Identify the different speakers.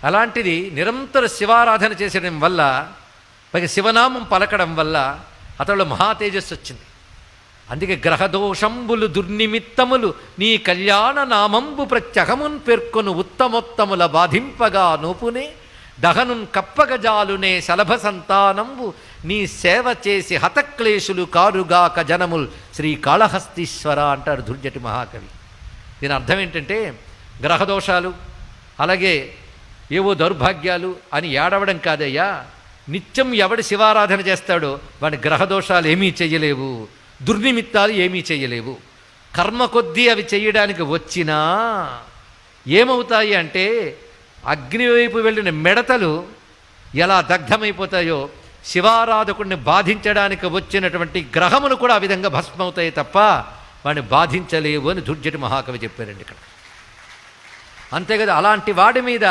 Speaker 1: అలాంటిది నిరంతర శివారాధన చేసడం వల్ల, పైగా శివనామం పలకడం వల్ల అతడు మహా తేజస్సు వచ్చింది. అందుకే గ్రహదోషంబులు దుర్నిమిత్తములు నీ కళ్యాణ నామంబు ప్రత్యహమున్ పేర్కొను ఉత్తమోత్తముల బాధింపగా నోపునే దహనున్ కప్పగజాలునే శలభ సంతానంబు నీ సేవ చేసి హతక్లేశులు కారుగాక జనముల్ శ్రీకాళహస్తీశ్వర అంటారు దుర్జటి మహాకవి. దీని అర్థం ఏంటంటే, గ్రహదోషాలు అలాగే ఏవో దౌర్భాగ్యాలు అని ఏడవడం కాదయ్యా, నిత్యం ఎవడి శివారాధన చేస్తాడో వాడి గ్రహదోషాలు ఏమీ చెయ్యలేవు, దుర్నిమిత్తాలు ఏమీ చెయ్యలేవు. కర్మ కొద్దీ అవి చెయ్యడానికి వచ్చినా ఏమవుతాయి అంటే, అగ్ని వైపు వెళ్ళిన మిడతలు ఎలా దగ్ధమైపోతాయో శివారాధకుడిని బాధించడానికి వచ్చినటువంటి గ్రహములు కూడా ఆ విధంగా భస్మవుతాయి తప్ప వాడిని బాధించలేవు అని దుర్జటి మహాకవి చెప్పారండి ఇక్కడ. అంతే కదా, అలాంటి వాడి మీద